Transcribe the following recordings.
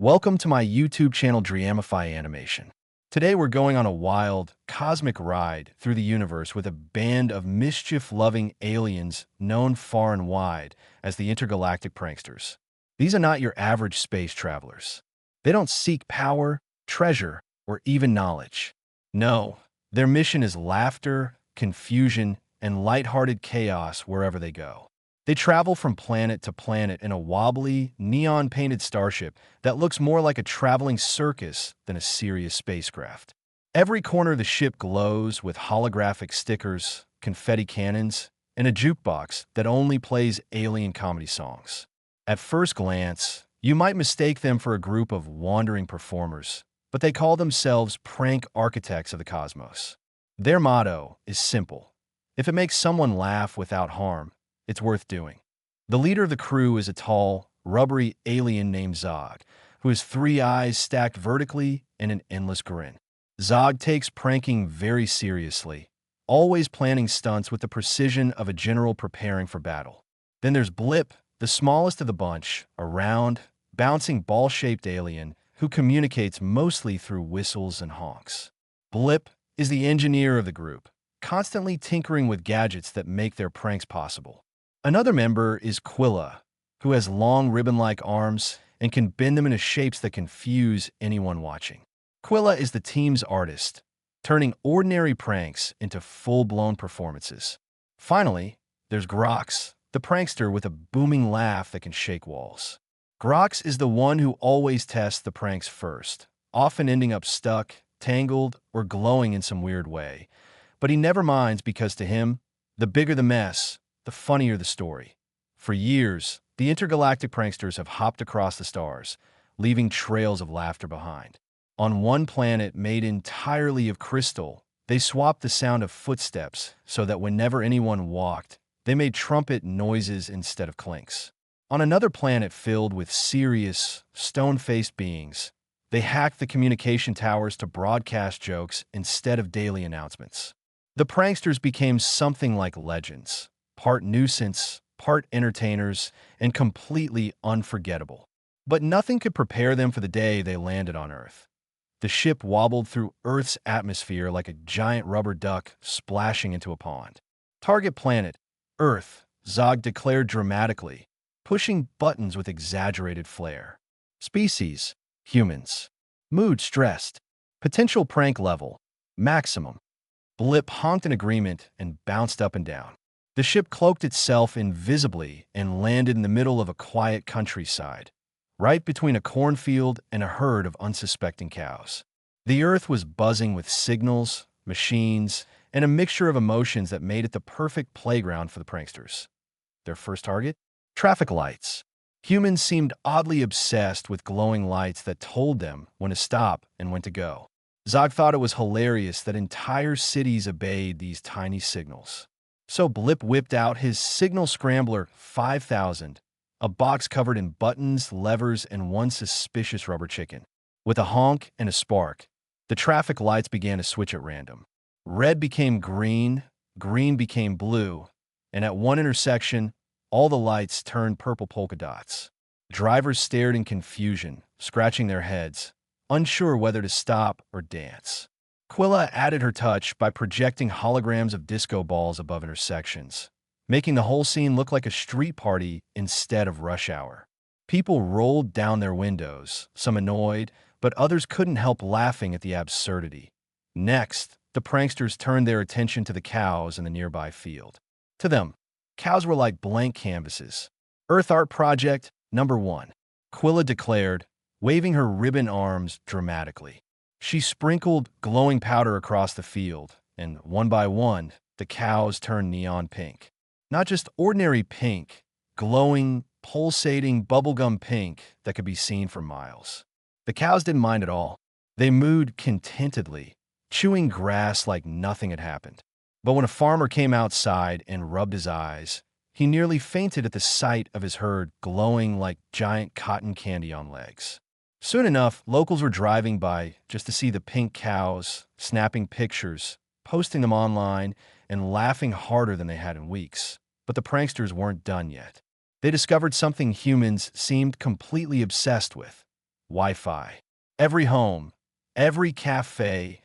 Welcome to my YouTube channel Dreamify Animation. Today we're going on a wild, cosmic ride through the universe with a band of mischief-loving aliens known far and wide as the Intergalactic Pranksters. These are not your average space travelers. They don't seek power, treasure, or even knowledge. No, their mission is laughter, confusion, and lighthearted chaos wherever they go. They travel from planet to planet in a wobbly, neon-painted starship that looks more like a traveling circus than a serious spacecraft. Every corner of the ship glows with holographic stickers, confetti cannons, and a jukebox that only plays alien comedy songs. At first glance, you might mistake them for a group of wandering performers, but they call themselves prank architects of the cosmos. Their motto is simple: if it makes someone laugh without harm, it's worth doing. The leader of the crew is a tall, rubbery alien named Zog, who has three eyes stacked vertically and an endless grin. Zog takes pranking very seriously, always planning stunts with the precision of a general preparing for battle. Then there's Blip, the smallest of the bunch, a round, bouncing ball-shaped alien who communicates mostly through whistles and honks. Blip is the engineer of the group, constantly tinkering with gadgets that make their pranks possible. Another member is Quilla, who has long ribbon-like arms and can bend them into shapes that confuse anyone watching. Quilla is the team's artist, turning ordinary pranks into full-blown performances. Finally, there's Grox, the prankster with a booming laugh that can shake walls. Grox is the one who always tests the pranks first, often ending up stuck, tangled, or glowing in some weird way. But he never minds because to him, the bigger the mess, the funnier the story. For years, the intergalactic pranksters have hopped across the stars, leaving trails of laughter behind. On one planet made entirely of crystal, they swapped the sound of footsteps so that whenever anyone walked, they made trumpet noises instead of clinks. On another planet filled with serious, stone-faced beings, they hacked the communication towers to broadcast jokes instead of daily announcements. The pranksters became something like legends, part nuisance, part entertainers, and completely unforgettable. But nothing could prepare them for the day they landed on Earth. The ship wobbled through Earth's atmosphere like a giant rubber duck splashing into a pond. Target planet, Earth, Zog declared dramatically, pushing buttons with exaggerated flair. Species, humans. Mood stressed. Potential prank level, maximum. Blip honked in agreement and bounced up and down. The ship cloaked itself invisibly and landed in the middle of a quiet countryside, right between a cornfield and a herd of unsuspecting cows. The earth was buzzing with signals, machines, and a mixture of emotions that made it the perfect playground for the pranksters. Their first target? Traffic lights. Humans seemed oddly obsessed with glowing lights that told them when to stop and when to go. Zog thought it was hilarious that entire cities obeyed these tiny signals. So Blip whipped out his Signal Scrambler 5000, a box covered in buttons, levers, and one suspicious rubber chicken. With a honk and a spark, the traffic lights began to switch at random. Red became green, green became blue, and at one intersection, all the lights turned purple polka dots. Drivers stared in confusion, scratching their heads, unsure whether to stop or dance. Quilla added her touch by projecting holograms of disco balls above intersections, making the whole scene look like a street party instead of rush hour. People rolled down their windows, some annoyed, but others couldn't help laughing at the absurdity. Next, the pranksters turned their attention to the cows in the nearby field. To them, cows were like blank canvases. Earth Art Project number 1, Quilla declared, waving her ribbon arms dramatically. She sprinkled glowing powder across the field, and one by one, the cows turned neon pink. Not just ordinary pink, glowing, pulsating bubblegum pink that could be seen for miles. The cows didn't mind at all. They mooed contentedly, chewing grass like nothing had happened. But when a farmer came outside and rubbed his eyes, he nearly fainted at the sight of his herd glowing like giant cotton candy on legs. Soon enough, locals were driving by just to see the pink cows, snapping pictures, posting them online, and laughing harder than they had in weeks. But the pranksters weren't done yet. They discovered something humans seemed completely obsessed with: Wi-Fi. Every home, every cafe,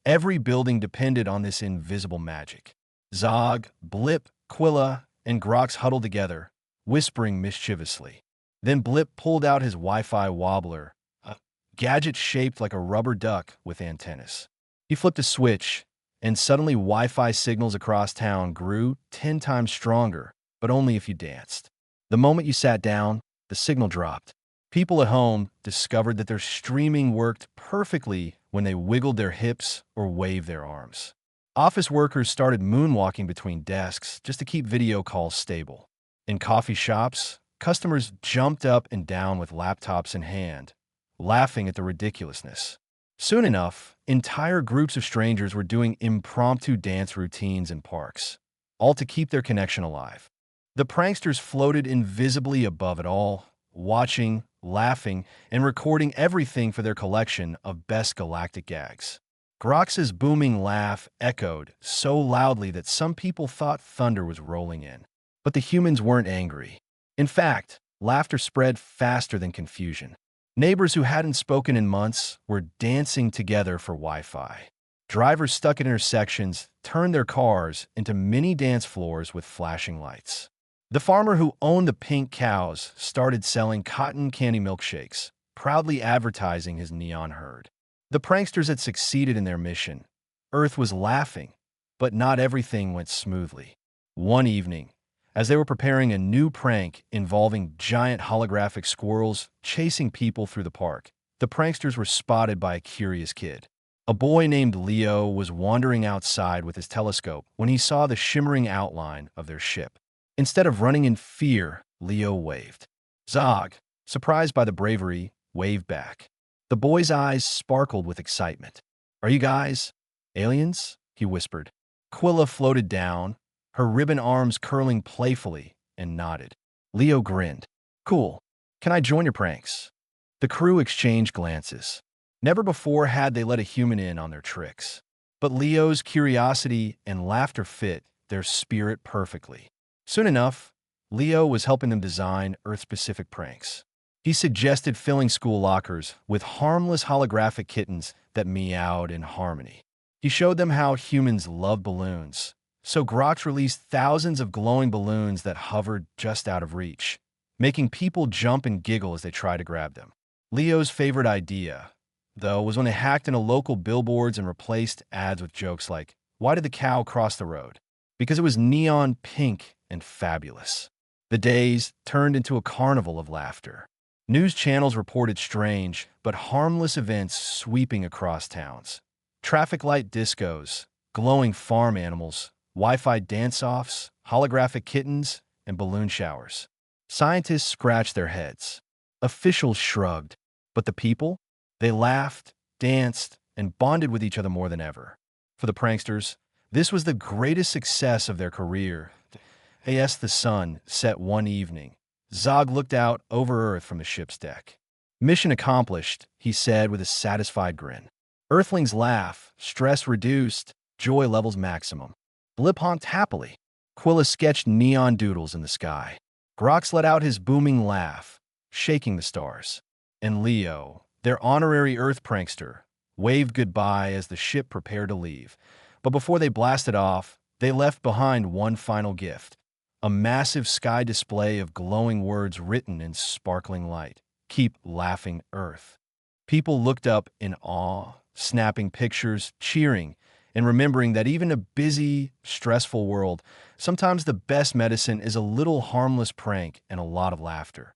every building depended on this invisible magic. Zog, Blip, Quilla, and Grox huddled together, whispering mischievously. Then Blip pulled out his Wi-Fi wobbler, a gadget shaped like a rubber duck with antennas. He flipped a switch, and suddenly Wi-Fi signals across town grew 10 times stronger, but only if you danced. The moment you sat down, the signal dropped. People at home discovered that their streaming worked perfectly when they wiggled their hips or waved their arms. Office workers started moonwalking between desks just to keep video calls stable. In coffee shops, customers jumped up and down with laptops in hand, laughing at the ridiculousness. Soon enough, entire groups of strangers were doing impromptu dance routines in parks, all to keep their connection alive. The pranksters floated invisibly above it all, watching, laughing, and recording everything for their collection of best galactic gags. Grox's booming laugh echoed so loudly that some people thought thunder was rolling in. But the humans weren't angry. In fact, laughter spread faster than confusion. Neighbors who hadn't spoken in months were dancing together for Wi-Fi. Drivers stuck at intersections turned their cars into mini dance floors with flashing lights. The farmer who owned the pink cows started selling cotton candy milkshakes, proudly advertising his neon herd. The pranksters had succeeded in their mission. Earth was laughing, but not everything went smoothly. One evening, as they were preparing a new prank involving giant holographic squirrels chasing people through the park, the pranksters were spotted by a curious kid. A boy named Leo was wandering outside with his telescope when he saw the shimmering outline of their ship. Instead of running in fear, Leo waved. Zog, surprised by the bravery, waved back. The boy's eyes sparkled with excitement. "Are you guys aliens?" he whispered. Quilla floated down, her ribbon arms curling playfully, and nodded. Leo grinned. "Cool. Can I join your pranks?" The crew exchanged glances. Never before had they let a human in on their tricks. But Leo's curiosity and laughter fit their spirit perfectly. Soon enough, Leo was helping them design Earth-specific pranks. He suggested filling school lockers with harmless holographic kittens that meowed in harmony. He showed them how humans love balloons, so Grox released thousands of glowing balloons that hovered just out of reach, making people jump and giggle as they tried to grab them. Leo's favorite idea, though, was when they hacked into local billboards and replaced ads with jokes like, "Why did the cow cross the road?" Because it was neon pink and fabulous. The days turned into a carnival of laughter. News channels reported strange but harmless events sweeping across towns. Traffic light discos, glowing farm animals, Wi-Fi dance-offs, holographic kittens, and balloon showers. Scientists scratched their heads. Officials shrugged. But the people? They laughed, danced, and bonded with each other more than ever. For the pranksters, this was the greatest success of their career. As the sun set one evening, Zog looked out over Earth from the ship's deck. "Mission accomplished," he said with a satisfied grin. Earthlings laugh, stress reduced, joy levels maximum. Blip honked happily. Quilla sketched neon doodles in the sky. Grox let out his booming laugh, shaking the stars. And Leo, their honorary Earth prankster, waved goodbye as the ship prepared to leave. But before they blasted off, they left behind one final gift. A massive sky display of glowing words written in sparkling light. "Keep laughing, Earth." People looked up in awe, snapping pictures, cheering, and remembering that even in a busy, stressful world, sometimes the best medicine is a little harmless prank and a lot of laughter.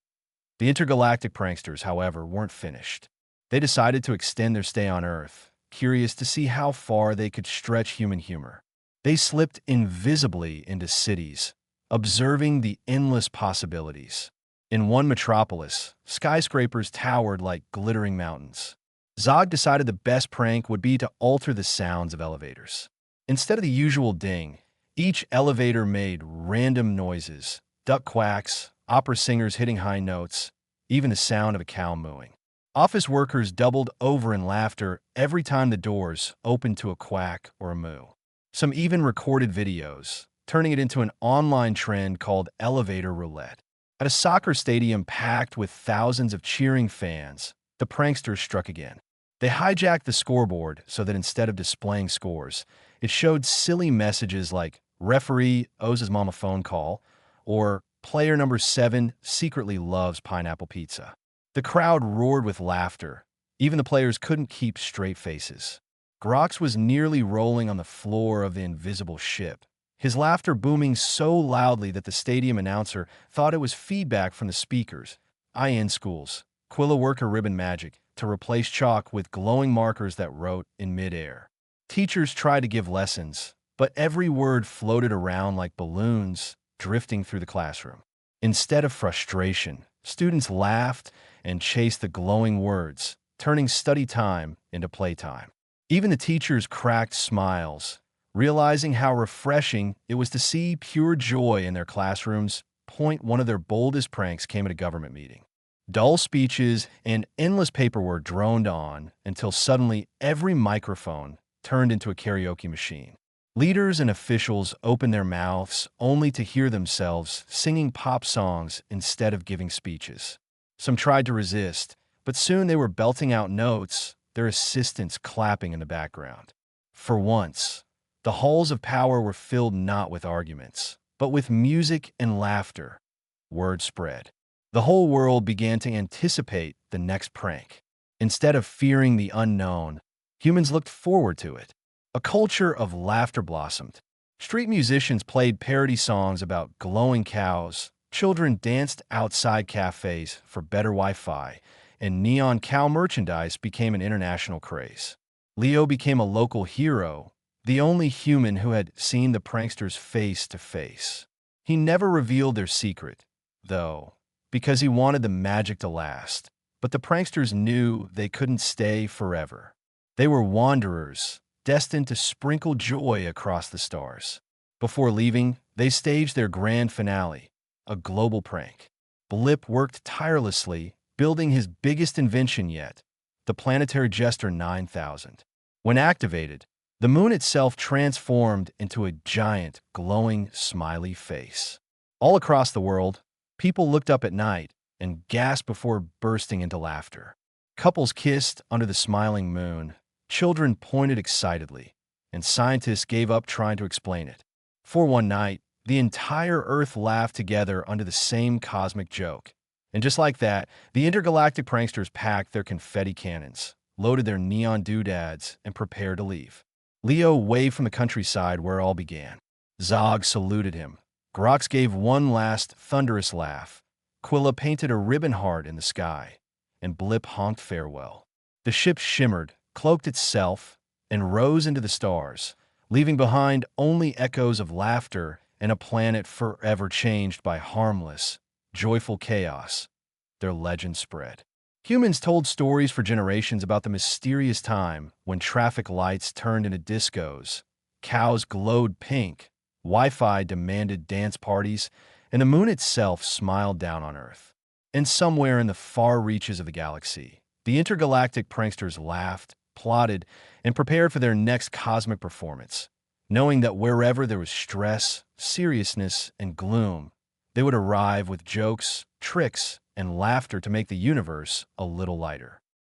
The Intergalactic Pranksters, however, weren't finished. They decided to extend their stay on Earth, curious to see how far they could stretch human humor. They slipped invisibly into cities, observing the endless possibilities. In one metropolis, skyscrapers towered like glittering mountains. Zog decided the best prank would be to alter the sounds of elevators. Instead of the usual ding, each elevator made random noises, duck quacks, opera singers hitting high notes, even the sound of a cow mooing. Office workers doubled over in laughter every time the doors opened to a quack or a moo. Some even recorded videos, turning it into an online trend called elevator roulette. At a soccer stadium packed with thousands of cheering fans, the pranksters struck again. They hijacked the scoreboard so that instead of displaying scores, it showed silly messages like referee owes his mom a phone call or player number 7 secretly loves pineapple pizza. The crowd roared with laughter. Even the players couldn't keep straight faces. Grox was nearly rolling on the floor of the invisible ship, his laughter booming so loudly that the stadium announcer thought it was feedback from the speakers. In schools, Quilla worked her ribbon magic to replace chalk with glowing markers that wrote in midair. Teachers tried to give lessons, but every word floated around like balloons drifting through the classroom. Instead of frustration, students laughed and chased the glowing words, turning study time into playtime. Even the teachers cracked smiles, realizing how refreshing it was to see pure joy in their classrooms. One of their boldest pranks came at a government meeting. Dull speeches and endless paperwork droned on until suddenly every microphone turned into a karaoke machine. Leaders and officials opened their mouths only to hear themselves singing pop songs instead of giving speeches. Some tried to resist, but soon they were belting out notes, their assistants clapping in the background. For once, the halls of power were filled not with arguments, but with music and laughter. Word spread. The whole world began to anticipate the next prank. Instead of fearing the unknown, humans looked forward to it. A culture of laughter blossomed. Street musicians played parody songs about glowing cows, children danced outside cafes for better Wi-Fi, and neon cow merchandise became an international craze. Leo became a local hero, the only human who had seen the pranksters face to face. He never revealed their secret, though, because he wanted the magic to last. But the pranksters knew they couldn't stay forever. They were wanderers, destined to sprinkle joy across the stars. Before leaving, they staged their grand finale, a global prank. Blip worked tirelessly, building his biggest invention yet, the planetary jester 9000. When activated, the moon itself transformed into a giant, glowing, smiley face. All across the world, people looked up at night and gasped before bursting into laughter. Couples kissed under the smiling moon, children pointed excitedly, and scientists gave up trying to explain it. For one night, the entire Earth laughed together under the same cosmic joke. And just like that, the Intergalactic Pranksters packed their confetti cannons, loaded their neon doodads, and prepared to leave. Leo waved from the countryside where it all began. Zog saluted him. Grox gave one last thunderous laugh. Quilla painted a ribbon heart in the sky, and Blip honked farewell. The ship shimmered, cloaked itself, and rose into the stars, leaving behind only echoes of laughter and a planet forever changed by harmless, joyful chaos. Their legend spread. Humans told stories for generations about the mysterious time when traffic lights turned into discos, cows glowed pink, Wi-Fi demanded dance parties, and the moon itself smiled down on Earth. And somewhere in the far reaches of the galaxy, the intergalactic pranksters laughed, plotted, and prepared for their next cosmic performance, knowing that wherever there was stress, seriousness, and gloom, they would arrive with jokes, tricks, and laughter to make the universe a little lighter.